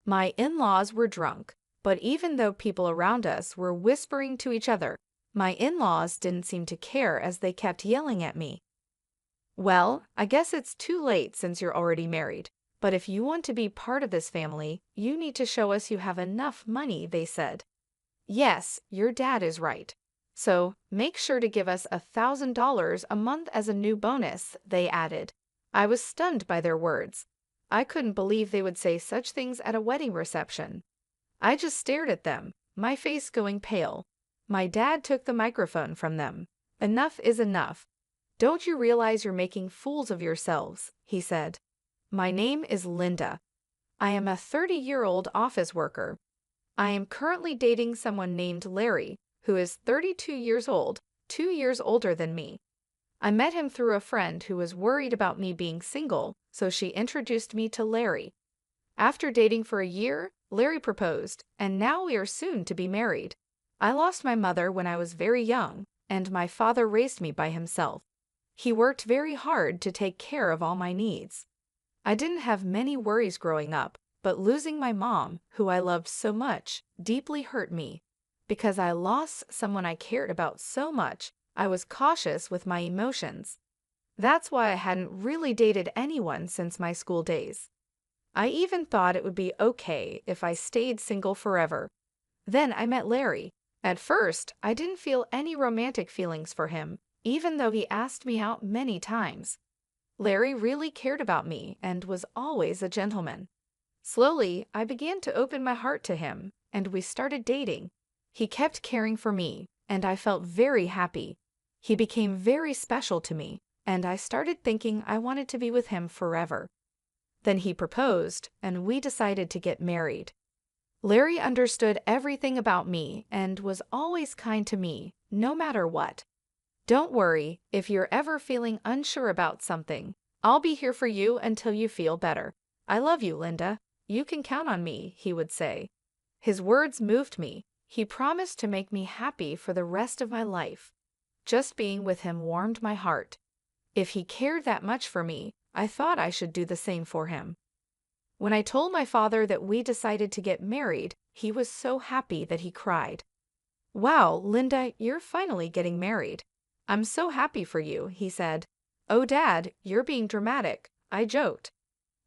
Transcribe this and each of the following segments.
My in-laws were drunk, but even though people around us were whispering to each other, my in-laws didn't seem to care as they kept yelling at me. "Well, I guess it's too late since you're already married, but if you want to be part of this family, you need to show us you have enough money," they said. "Yes, your dad is right. So, make sure to give us $1,000 a month as a new bonus," they added. I was stunned by their words. I couldn't believe they would say such things at a wedding reception. I just stared at them, my face going pale. My dad took the microphone from them. "Enough is enough. Don't you realize you're making fools of yourselves?" he said. "My name is Linda. I am a 30-year-old office worker. I am currently dating someone named Larry, who is 32 years old, 2 years older than me. I met him through a friend who was worried about me being single, so she introduced me to Larry. After dating for a year, Larry proposed, and now we are soon to be married. I lost my mother when I was very young, and my father raised me by himself. He worked very hard to take care of all my needs. I didn't have many worries growing up, but losing my mom, who I loved so much, deeply hurt me. Because I lost someone I cared about so much, I was cautious with my emotions. That's why I hadn't really dated anyone since my school days. I even thought it would be okay if I stayed single forever. Then I met Larry. At first, I didn't feel any romantic feelings for him, even though he asked me out many times. Larry really cared about me and was always a gentleman. Slowly, I began to open my heart to him, and we started dating. He kept caring for me, and I felt very happy. He became very special to me, and I started thinking I wanted to be with him forever. Then he proposed, and we decided to get married. Larry understood everything about me and was always kind to me, no matter what. "Don't worry, if you're ever feeling unsure about something, I'll be here for you until you feel better. I love you, Linda. You can count on me," he would say. His words moved me. He promised to make me happy for the rest of my life. Just being with him warmed my heart. If he cared that much for me, I thought I should do the same for him. When I told my father that we decided to get married, he was so happy that he cried. "Wow, Linda, you're finally getting married. I'm so happy for you," he said. "Oh, Dad, you're being dramatic," I joked.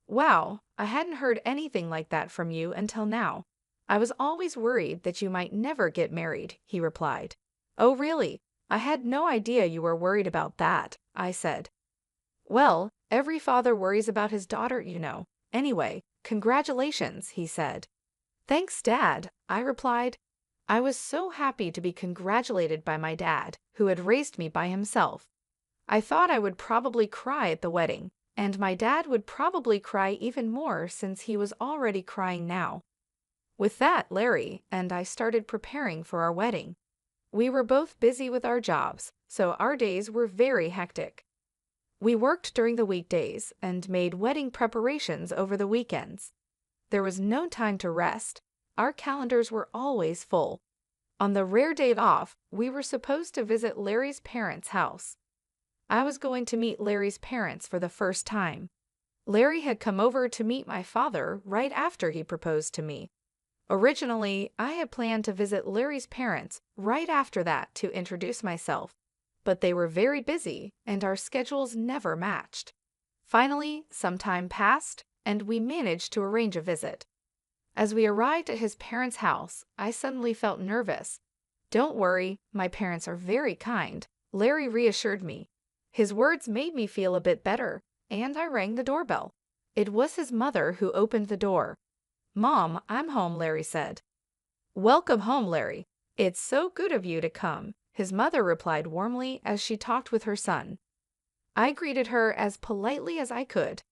"Wow, I hadn't heard anything like that from you until now. I was always worried that you might never get married," he replied. "Oh, really? I had no idea you were worried about that," I said. "Well, every father worries about his daughter, you know. Anyway, congratulations," he said. "Thanks, Dad," I replied. I was so happy to be congratulated by my dad, who had raised me by himself. I thought I would probably cry at the wedding, and my dad would probably cry even more since he was already crying now. With that, Larry and I started preparing for our wedding. We were both busy with our jobs, so our days were very hectic. We worked during the weekdays and made wedding preparations over the weekends. There was no time to rest. Our calendars were always full. On the rare day off, we were supposed to visit Larry's parents' house. I was going to meet Larry's parents for the first time. Larry had come over to meet my father right after he proposed to me. Originally, I had planned to visit Larry's parents right after that to introduce myself, but they were very busy and our schedules never matched. Finally, some time passed, and we managed to arrange a visit. As we arrived at his parents' house, I suddenly felt nervous. "Don't worry, my parents are very kind," Larry reassured me. His words made me feel a bit better, and I rang the doorbell. It was his mother who opened the door. "Mom, I'm home," Larry said. "Welcome home, Larry. It's so good of you to come," his mother replied warmly as she talked with her son. I greeted her as politely as I could.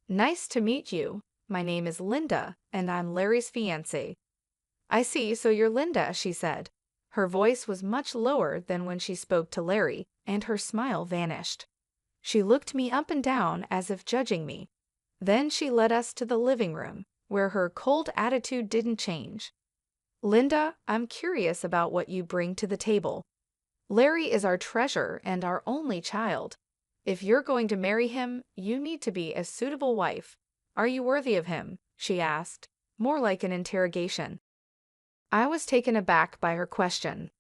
"Nice to meet you. My name is Linda, and I'm Larry's fiancée." "I see, so you're Linda," she said. Her voice was much lower than when she spoke to Larry, and her smile vanished. She looked me up and down as if judging me. Then she led us to the living room, where her cold attitude didn't change. "Linda, I'm curious about what you bring to the table. Larry is our treasure and our only child. If you're going to marry him, you need to be a suitable wife. Are you worthy of him?" she asked. more like an interrogation. I was taken aback by her question.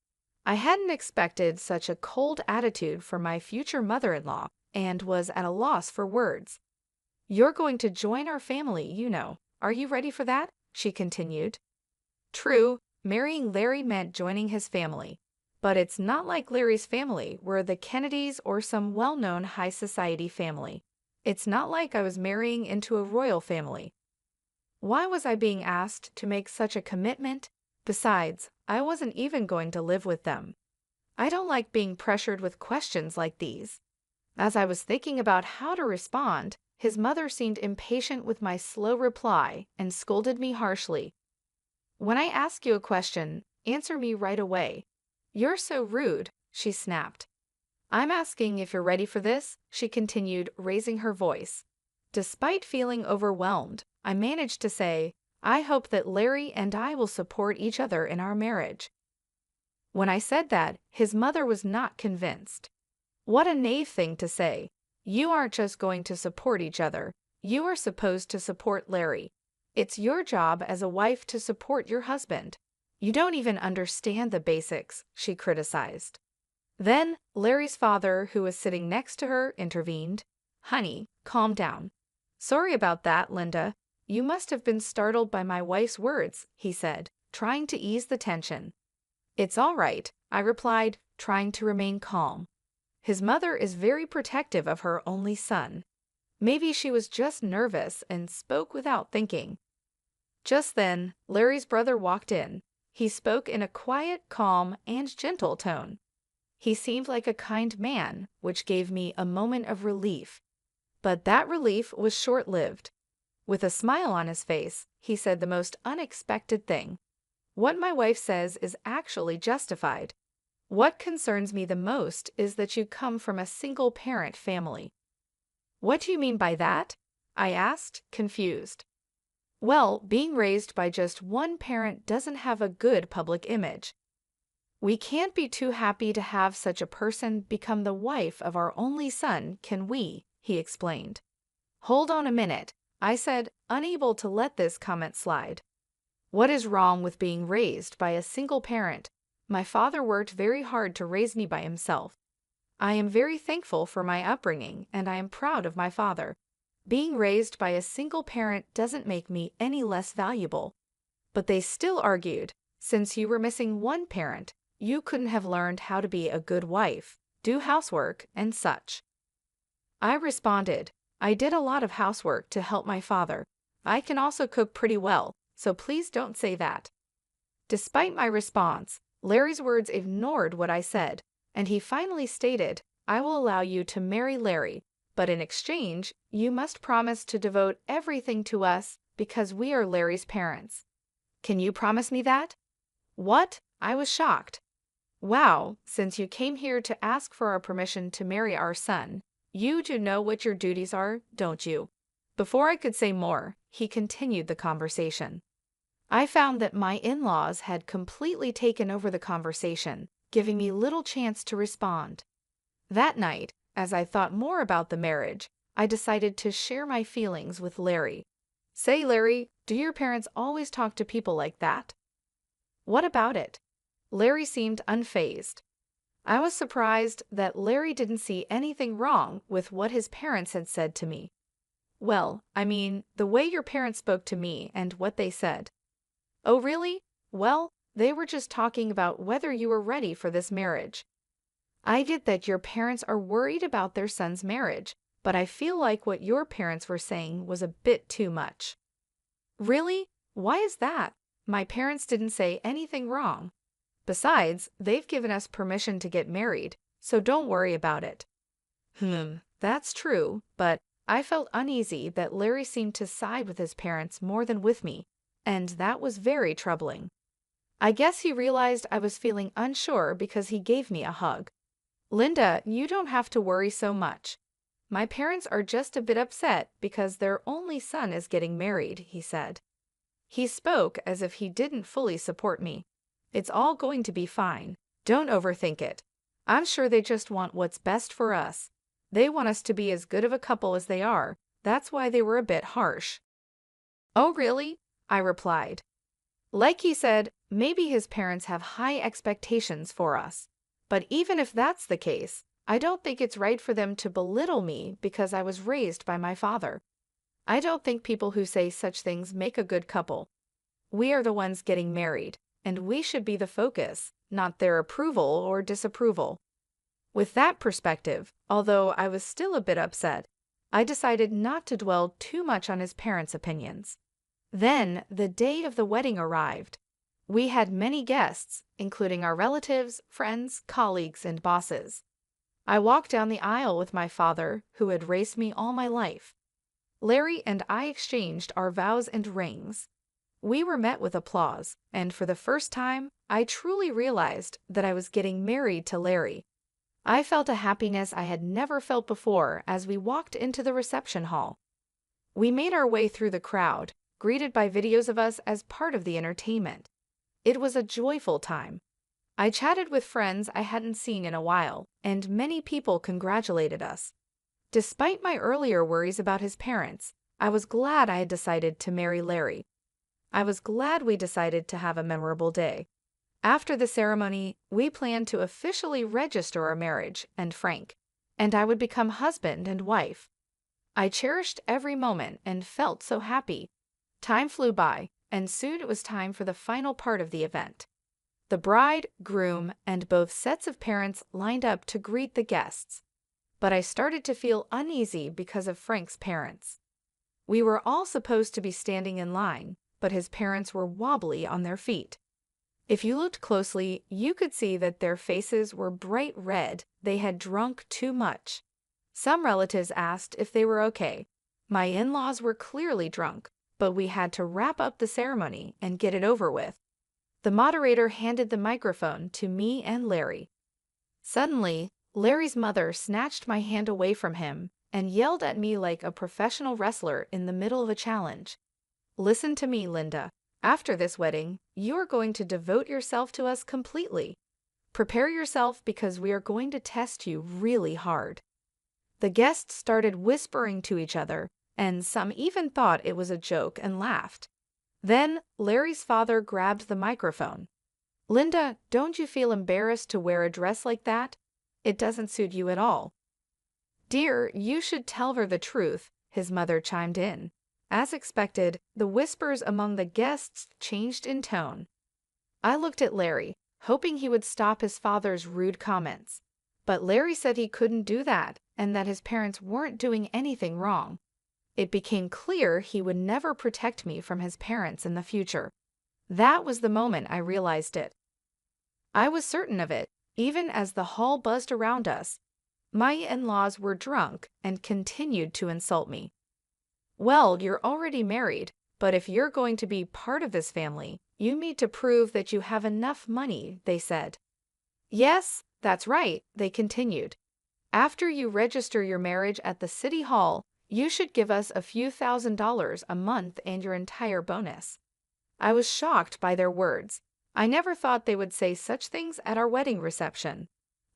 I hadn't expected such a cold attitude from my future mother-in-law and was at a loss for words. "You're going to join our family, you know. Are you ready for that?" she continued. True, marrying Larry meant joining his family. But it's not like Larry's family were the Kennedys or some well-known high society family. It's not like I was marrying into a royal family. Why was I being asked to make such a commitment? Besides, I wasn't even going to live with them. I don't like being pressured with questions like these. As I was thinking about how to respond, his mother seemed impatient with my slow reply and scolded me harshly. "When I ask you a question, answer me right away. You're so rude," she snapped. "I'm asking if you're ready for this," she continued, raising her voice. Despite feeling overwhelmed, I managed to say, "I hope that Larry and I will support each other in our marriage." When I said that, his mother was not convinced. What a naive thing to say. You aren't just going to support each other. You are supposed to support Larry. It's your job as a wife to support your husband. You don't even understand the basics, she criticized. Then, Larry's father, who was sitting next to her, intervened. "Honey, calm down. Sorry about that, Linda. You must have been startled by my wife's words," he said, trying to ease the tension. "It's all right," I replied, trying to remain calm. His mother is very protective of her only son. Maybe she was just nervous and spoke without thinking. Just then, Larry's brother walked in. He spoke in a quiet, calm, and gentle tone. He seemed like a kind man, which gave me a moment of relief. But that relief was short-lived. With a smile on his face, he said the most unexpected thing. "What my wife says is actually justified. What concerns me the most is that you come from a single-parent family." "What do you mean by that?" I asked, confused. "Well, being raised by just one parent doesn't have a good public image. We can't be too happy to have such a person become the wife of our only son, can we?" he explained. "Hold on a minute," I said, unable to let this comment slide. "What is wrong with being raised by a single parent? My father worked very hard to raise me by himself. I am very thankful for my upbringing, and I am proud of my father. Being raised by a single parent doesn't make me any less valuable." But they still argued, since you were missing one parent, you couldn't have learned how to be a good wife, do housework, and such. I responded, "I did a lot of housework to help my father. I can also cook pretty well, so please don't say that." Despite my response, Larry's words ignored what I said, and he finally stated, "I will allow you to marry Larry, but in exchange, you must promise to devote everything to us because we are Larry's parents. Can you promise me that?" "What?" I was shocked. "Wow, since you came here to ask for our permission to marry our son, you do know what your duties are, don't you?" Before I could say more, he continued the conversation. I found that my in-laws had completely taken over the conversation, giving me little chance to respond. That night, as I thought more about the marriage, I decided to share my feelings with Larry. "Say, Larry, do your parents always talk to people like that?" "What about it?" Larry seemed unfazed. I was surprised that Larry didn't see anything wrong with what his parents had said to me. "Well, I mean, the way your parents spoke to me and what they said." "Oh, really? Well, they were just talking about whether you were ready for this marriage." I get that your parents are worried about their son's marriage, but I feel like what your parents were saying was a bit too much. "Really? Why is that? My parents didn't say anything wrong. Besides, they've given us permission to get married, so don't worry about it." That's true, but I felt uneasy that Larry seemed to side with his parents more than with me, and that was very troubling. I guess he realized I was feeling unsure because he gave me a hug. "Linda, you don't have to worry so much. My parents are just a bit upset because their only son is getting married," he said. He spoke as if he didn't fully support me. "It's all going to be fine. Don't overthink it. I'm sure they just want what's best for us. They want us to be as good of a couple as they are. That's why they were a bit harsh." "Oh, really?" I replied. Like he said, maybe his parents have high expectations for us. But even if that's the case, I don't think it's right for them to belittle me because I was raised by my father. I don't think people who say such things make a good couple. We are the ones getting married, and we should be the focus, not their approval or disapproval. With that perspective, although I was still a bit upset, I decided not to dwell too much on his parents' opinions. Then the day of the wedding arrived. We had many guests, including our relatives, friends, colleagues, and bosses. I walked down the aisle with my father, who had raised me all my life. Larry and I exchanged our vows and rings. We were met with applause, and for the first time, I truly realized that I was getting married to Larry. I felt a happiness I had never felt before as we walked into the reception hall. We made our way through the crowd, greeted by videos of us as part of the entertainment. It was a joyful time. I chatted with friends I hadn't seen in a while, and many people congratulated us. Despite my earlier worries about his parents, I was glad I had decided to marry Larry. I was glad we decided to have a memorable day. After the ceremony, we planned to officially register our marriage and I would become husband and wife. I cherished every moment and felt so happy. Time flew by, and soon it was time for the final part of the event. The bride, groom, and both sets of parents lined up to greet the guests. But I started to feel uneasy because of Frank's parents. We were all supposed to be standing in line, but his parents were wobbly on their feet. If you looked closely, you could see that their faces were bright red. They had drunk too much. Some relatives asked if they were okay. My in-laws were clearly drunk, but we had to wrap up the ceremony and get it over with. The moderator handed the microphone to me and Larry. Suddenly, Larry's mother snatched my hand away from him and yelled at me like a professional wrestler in the middle of a challenge. Listen to me, Linda. After this wedding, you are going to devote yourself to us completely. Prepare yourself because we are going to test you really hard. The guests started whispering to each other, and some even thought it was a joke and laughed. Then Larry's father grabbed the microphone. Linda, don't you feel embarrassed to wear a dress like that? It doesn't suit you at all. Dear, you should tell her the truth, his mother chimed in. As expected, the whispers among the guests changed in tone. I looked at Larry, hoping he would stop his father's rude comments. But Larry said he couldn't do that and that his parents weren't doing anything wrong. It became clear he would never protect me from his parents in the future. That was the moment I realized it. I was certain of it, even as the hall buzzed around us. My in-laws were drunk and continued to insult me. Well, you're already married, but if you're going to be part of this family, you need to prove that you have enough money, they said. Yes, that's right, they continued. After you register your marriage at the city hall, you should give us a few $1,000s a month and your entire bonus. I was shocked by their words. I never thought they would say such things at our wedding reception.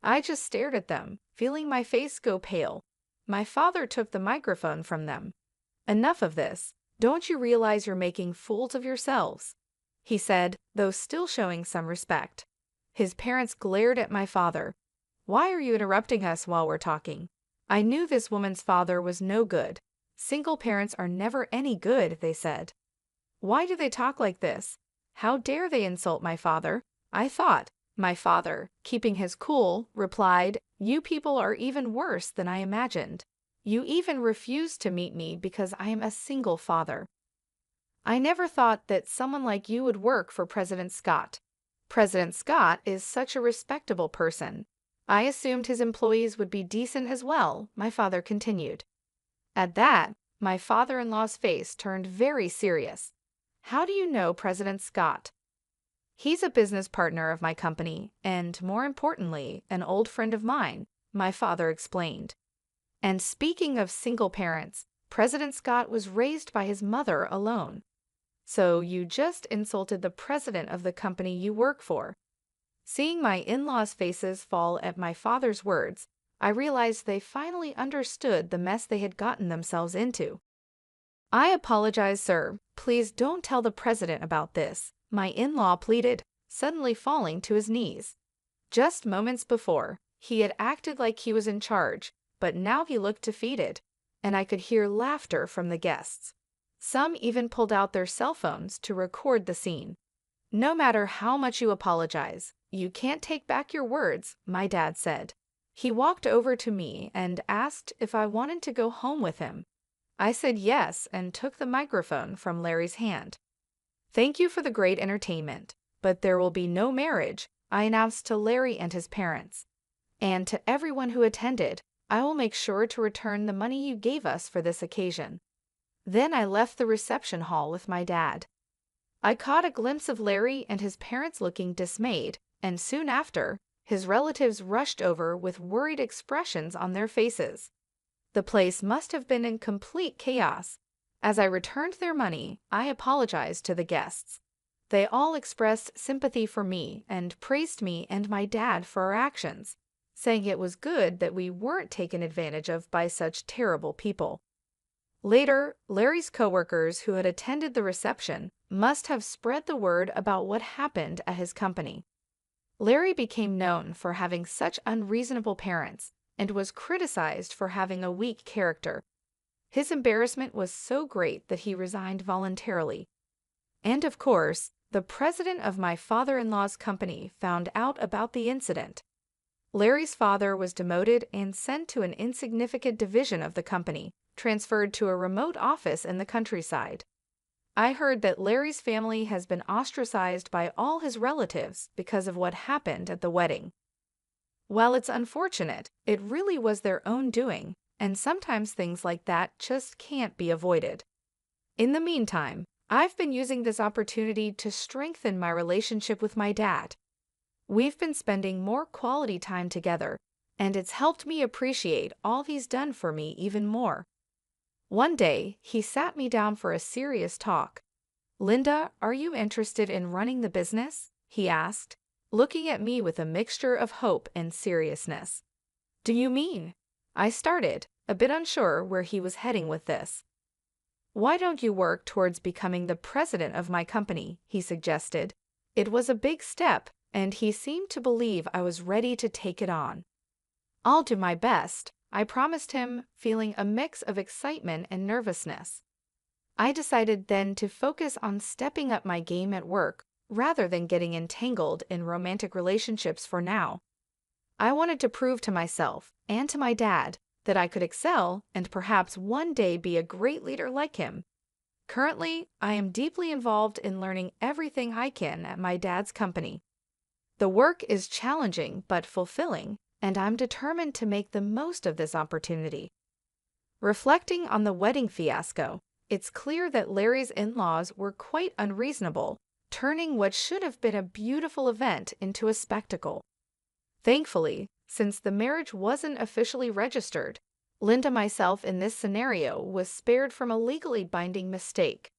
I just stared at them, feeling my face go pale. My father took the microphone from them. Enough of this. Don't you realize you're making fools of yourselves? He said, though still showing some respect. His parents glared at my father. Why are you interrupting us while we're talking? I knew this woman's father was no good. Single parents are never any good, they said. Why do they talk like this? How dare they insult my father? I thought. My father, keeping his cool, replied, You people are even worse than I imagined. You even refuse to meet me because I am a single father. I never thought that someone like you would work for President Scott. President Scott is such a respectable person. I assumed his employees would be decent as well, my father continued. At that, my father-in-law's face turned very serious. How do you know President Scott? He's a business partner of my company and, more importantly, an old friend of mine, my father explained. And speaking of single parents, President Scott was raised by his mother alone. So you just insulted the president of the company you work for. Seeing my in-laws' faces fall at my father's words, I realized they finally understood the mess they had gotten themselves into. "I apologize, sir. Please don't tell the president about this," my in-law pleaded, suddenly falling to his knees. Just moments before, he had acted like he was in charge, but now he looked defeated, and I could hear laughter from the guests. Some even pulled out their cell phones to record the scene. "No matter how much you apologize, you can't take back your words," my dad said. He walked over to me and asked if I wanted to go home with him. I said yes and took the microphone from Larry's hand. "Thank you for the great entertainment, but there will be no marriage," I announced to Larry and his parents. "And to everyone who attended, I will make sure to return the money you gave us for this occasion." Then I left the reception hall with my dad. I caught a glimpse of Larry and his parents looking dismayed, and soon after, his relatives rushed over with worried expressions on their faces. The place must have been in complete chaos. As I returned their money, I apologized to the guests. They all expressed sympathy for me and praised me and my dad for our actions, saying it was good that we weren't taken advantage of by such terrible people. Later, Larry's coworkers who had attended the reception must have spread the word about what happened at his company. Larry became known for having such unreasonable parents and was criticized for having a weak character. His embarrassment was so great that he resigned voluntarily. And of course, the president of my father-in-law's company found out about the incident. Larry's father was demoted and sent to an insignificant division of the company, transferred to a remote office in the countryside. I heard that Larry's family has been ostracized by all his relatives because of what happened at the wedding. While it's unfortunate, it really was their own doing, and sometimes things like that just can't be avoided. In the meantime, I've been using this opportunity to strengthen my relationship with my dad. We've been spending more quality time together, and it's helped me appreciate all he's done for me even more. One day, he sat me down for a serious talk. "Linda, are you interested in running the business?" he asked, looking at me with a mixture of hope and seriousness. "Do you mean?" I started, a bit unsure where he was heading with this. "Why don't you work towards becoming the president of my company?" he suggested. It was a big step, and he seemed to believe I was ready to take it on. "I'll do my best," I promised him, feeling a mix of excitement and nervousness. I decided then to focus on stepping up my game at work rather than getting entangled in romantic relationships for now. I wanted to prove to myself and to my dad that I could excel and perhaps one day be a great leader like him. Currently, I am deeply involved in learning everything I can at my dad's company. The work is challenging but fulfilling, and I'm determined to make the most of this opportunity. Reflecting on the wedding fiasco, it's clear that Larry's in-laws were quite unreasonable, turning what should have been a beautiful event into a spectacle. Thankfully, since the marriage wasn't officially registered, Linda myself in this scenario was spared from a legally binding mistake.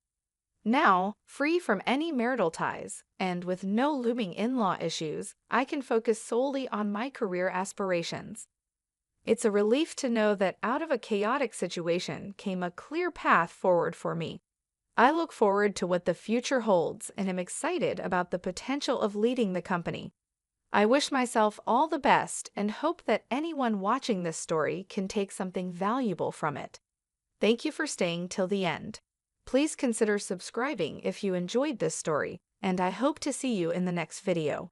Now, free from any marital ties, and with no looming in-law issues, I can focus solely on my career aspirations. It's a relief to know that out of a chaotic situation came a clear path forward for me. I look forward to what the future holds and am excited about the potential of leading the company. I wish myself all the best and hope that anyone watching this story can take something valuable from it. Thank you for staying till the end. Please consider subscribing if you enjoyed this story, and I hope to see you in the next video.